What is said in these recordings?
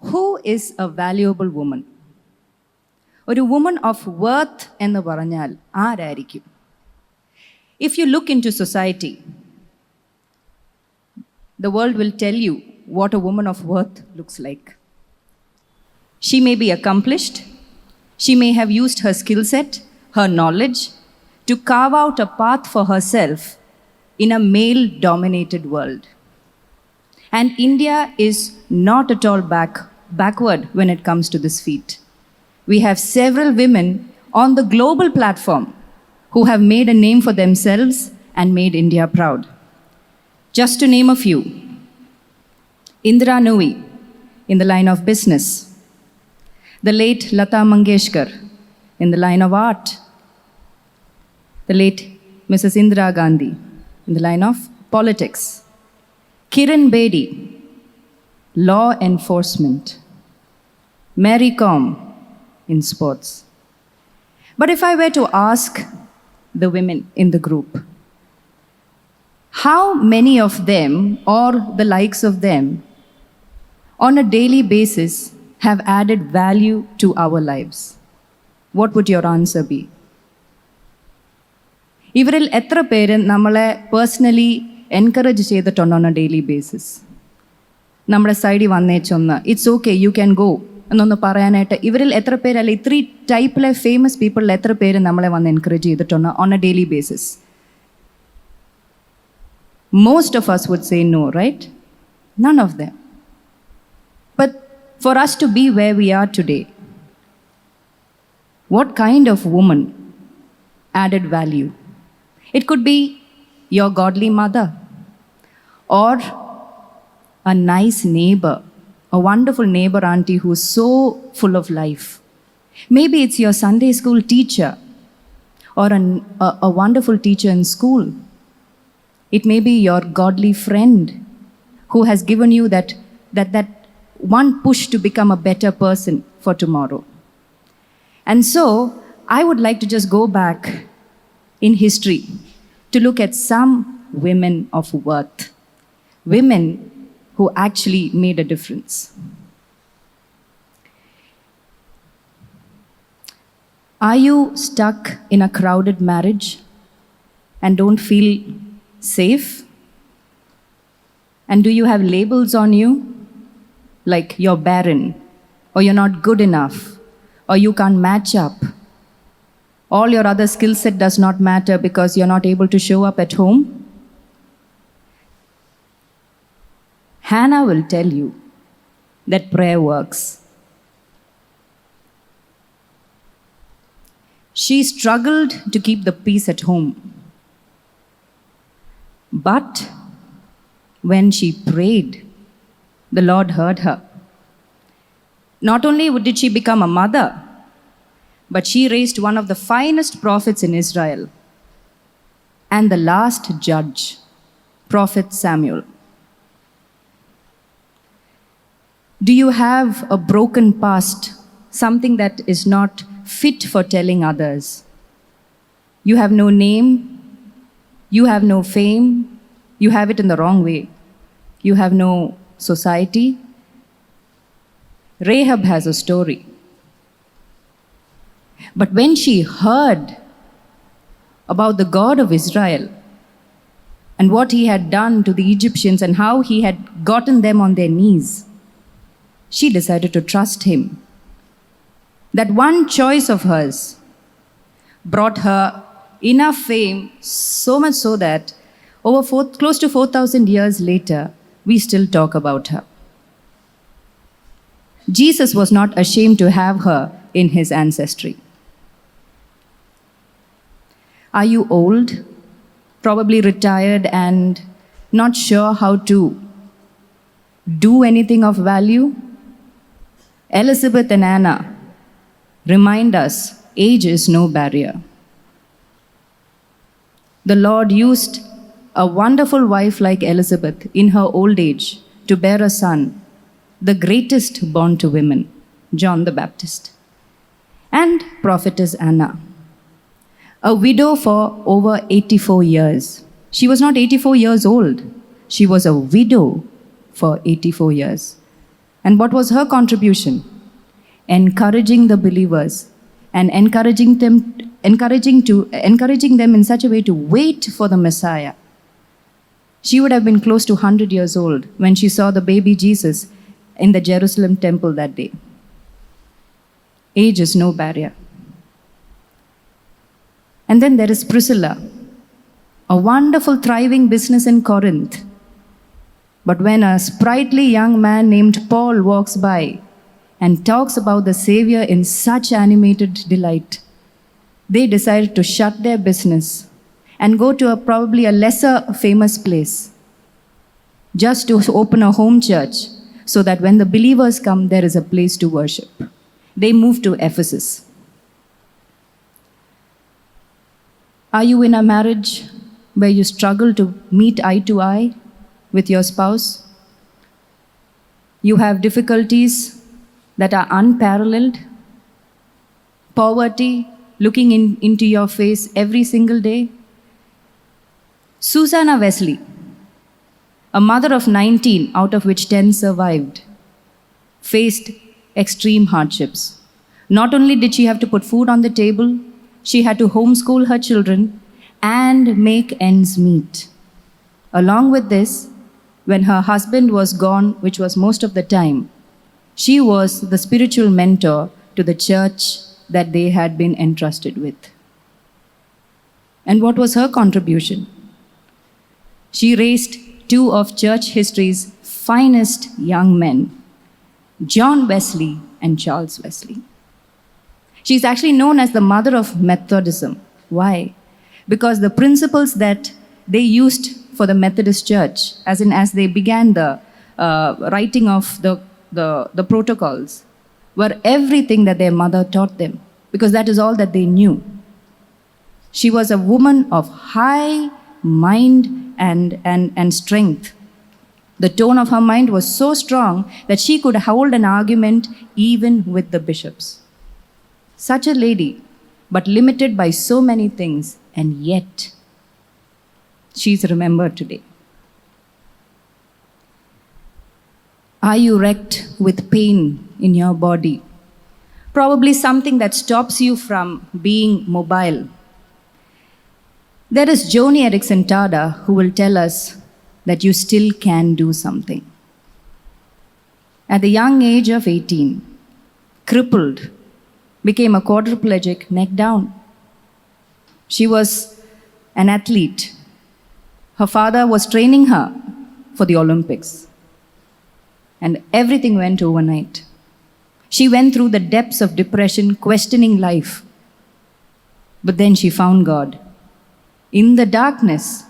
Who is a valuable woman? ഒരു woman of worth എന്ന് പറഞ്ഞാൽ ആരായിരിക്കും? If you look into society, the world will tell you what a woman of worth looks like. She may be accomplished. She may have used her skill set, her knowledge, to carve out a path for herself in a male-dominated world. And India is not at all backward when it comes to this feat. We have several women on the global platform who have made a name for themselves and made India proud. Just to name a few: Indira Nooyi in the line of business, the late Lata Mangeshkar in the line of art, the late Mrs. Indira Gandhi in the line of politics, Kiran Bedi, law enforcement, Mary Kom in sports. But if I were to ask the women in the group, how many of them or the likes of them on a daily basis have added value to our lives? What would your answer be? ഇവരിൽ എത്ര പേര് നമ്മളെ personally encourage ചെയ്തിട്ടുണ്ട് on a daily basis? നമ്മുടെ സൈഡിൽ വന്നേച്ചൊന്ന് it's okay, you can go എന്നൊന്ന് പറയാനായിട്ട് ഇവരിൽ എത്ര പേര്, അല്ലെ ഇത്രയും ടൈപ്പിലെ ഫേമസ് പീപ്പിളിൽ എത്ര പേര് നമ്മളെ വന്ന് എൻകറേജ് ചെയ്തിട്ടുണ്ട് on a daily basis? Most of us would say no, right? None of them. But for us to be where we are today, what kind of woman added value? It could be your godly mother, or a nice neighbor, a wonderful neighbor auntie who's so full of life. Maybe it's your Sunday school teacher, or a wonderful teacher in school. It may be your godly friend who has given you that one push to become a better person for tomorrow. And so, I would like to just go back in history to look at some women of worth, women who actually made a difference. Are you stuck in a crowded marriage and don't feel safe? And do you have labels on you like you're barren, or you're not good enough, or you can't match up? All your other skill set does not matter because you're not able to show up at home? Hannah will tell you that prayer works. She struggled to keep the peace at home. But when she prayed, the Lord heard her. Not only did she become a mother, but she raised one of the finest prophets in Israel and the last judge, Prophet Samuel. Do you have a broken past, something that is not fit for telling others? You have no name, you have no fame, you have it in the wrong way, you have no society. Rahab has a story. But when she heard about the God of Israel and what he had done to the Egyptians and how he had gotten them on their knees, she decided to trust him. That one choice of hers brought her enough fame, so much so that close to 4,000 years later, we still talk about her. Jesus was not ashamed to have her in his ancestry. Are you old, probably retired, and not sure how to do anything of value? Elizabeth and Anna remind us age is no barrier. The Lord used a wonderful wife like Elizabeth in her old age to bear a son, the greatest born to women, John the Baptist, and prophetess Anna, a widow for over 84 years. She was not 84 years old. She was a widow for 84 years. And what was her contribution? Encouraging the believers and encouraging them in such a way to wait for the Messiah. She would have been close to 100 years old when she saw the baby Jesus in the Jerusalem temple that day. Age is no barrier. And then there is Priscilla, a wonderful, thriving business in Corinth. But when a sprightly young man named Paul walks by and talks about the Savior in such animated delight, they decided to shut their business and go to probably a lesser famous place just to open a home church so that when the believers come, there is a place to worship. They moved to Ephesus. Are you in a marriage where you struggle to meet eye to eye with your spouse? You have difficulties that are unparalleled. Poverty looking into your face every single day. Susanna Wesley, a mother of 19, out of which 10 survived, faced extreme hardships. Not only did she have to put food on the table, she had to homeschool her children and make ends meet. Along with this, when her husband was gone, which was most of the time, she was the spiritual mentor to the church that they had been entrusted with. And what was her contribution? She raised two of church history's finest young men, John Wesley and Charles Wesley. She's actually known as the mother of Methodism. Why? Because the principles that they used for the Methodist Church, as they began the writing of the protocols, were everything that their mother taught them, because that is all that they knew. She was a woman of high mind and strength. The tone of her mind was so strong that she could hold an argument even with the bishops. Such a lady, but limited by so many things, and yet she's remembered today. Are you wrecked with pain in your body? Probably something that stops you from being mobile. There is Joni Eareckson Tada who will tell us that you still can do something. At the young age of 18, crippled, became a quadriplegic neck down. She was an athlete. Her father was training her for the Olympics. And everything went overnight. She went through the depths of depression, questioning life. But then she found God. In the darkness,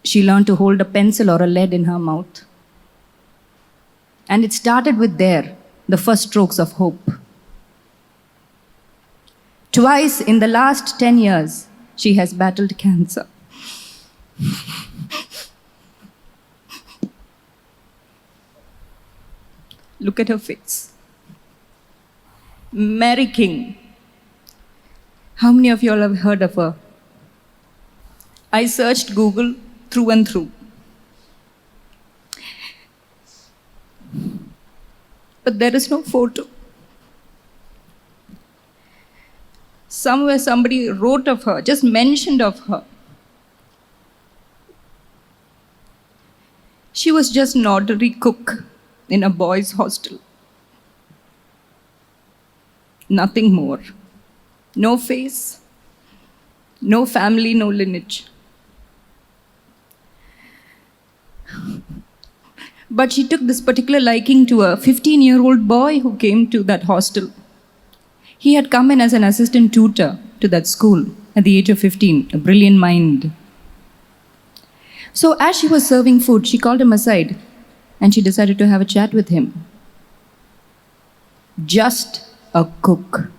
she learned to hold a pencil or a lead in her mouth. And it started with the first strokes of hope. Twice in the last 10 years, she has battled cancer. Look at her face. Mary King. How many of you all have heard of her? I searched Google through and through. But there is no photo. Somewhere somebody wrote of her, just mentioned of her. She was just an ordinary cook in a boys' hostel. Nothing more. No face, no family, no lineage. But she took this particular liking to a 15-year-old boy who came to that hostel. He had come in as an assistant tutor to that school at the age of 15, a brilliant mind. So as she was serving food, she called him aside and she decided to have a chat with him. Just a cook.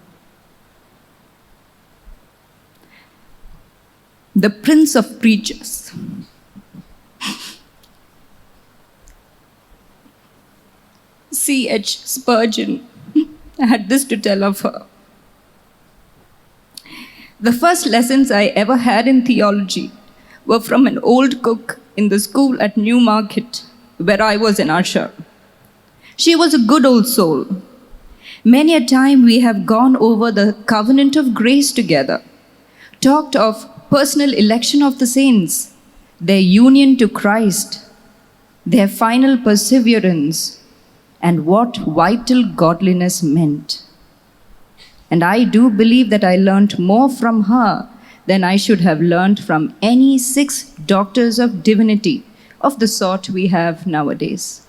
The Prince of Preachers. C.H. Spurgeon had this to tell of her. The first lessons I ever had in theology were from an old cook in the school at Newmarket. where I was an usher. She was a good old soul. Many a time we have gone over the covenant of grace together, talked of personal election of the saints, their union to Christ, their final perseverance, and what vital godliness meant. And I do believe that I learnt more from her than I should have learnt from any 6 doctors of divinity of the sort we have nowadays.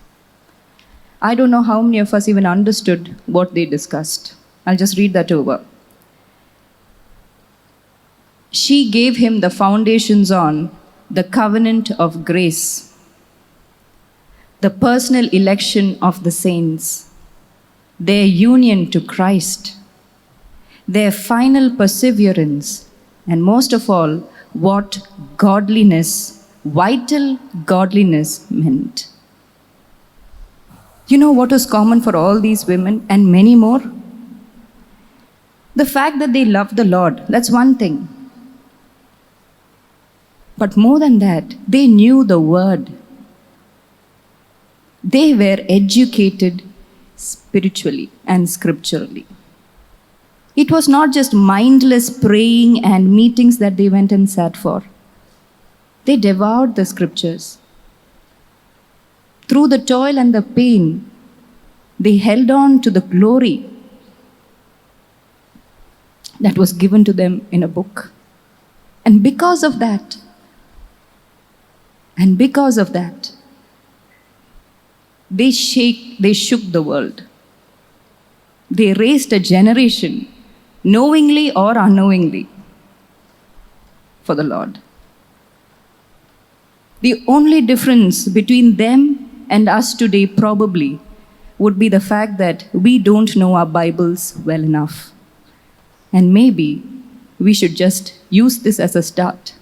I don't know how many of us even understood what they discussed. I'll just read that over. She gave him the foundations on the covenant of grace, the personal election of the saints, their union to Christ, their final perseverance, and most of all, what godliness, vital godliness meant. You know what was common for all these women and many more? The fact that they loved the Lord, that's one thing. But more than that, they knew the word. They were educated spiritually and scripturally. It was not just mindless praying and meetings that they went and sat for. They devoured the scriptures. Through the toil and the pain, they held on to the glory that was given to them in a book. And because of that, they shook the world. They raised a generation, knowingly or unknowingly, for the Lord. The only difference between them and us today probably would be the fact that we don't know our Bibles well enough. And maybe we should just use this as a start.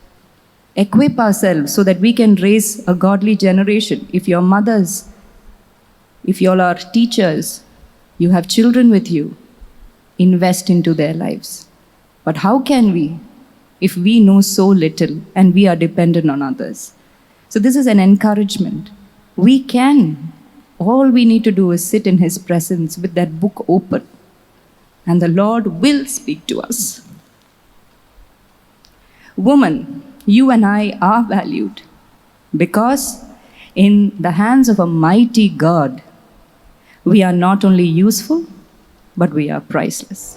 Equip ourselves so that we can raise a godly generation. If you're mothers, if you all are teachers, you have children with you, invest into their lives. But how can we if we know so little and we are dependent on others? So this is an encouragement. We can. All we need to do is sit in His presence with that book open, and the Lord will speak to us. Woman, you and I are valued because in the hands of a mighty God, we are not only useful, but we are priceless.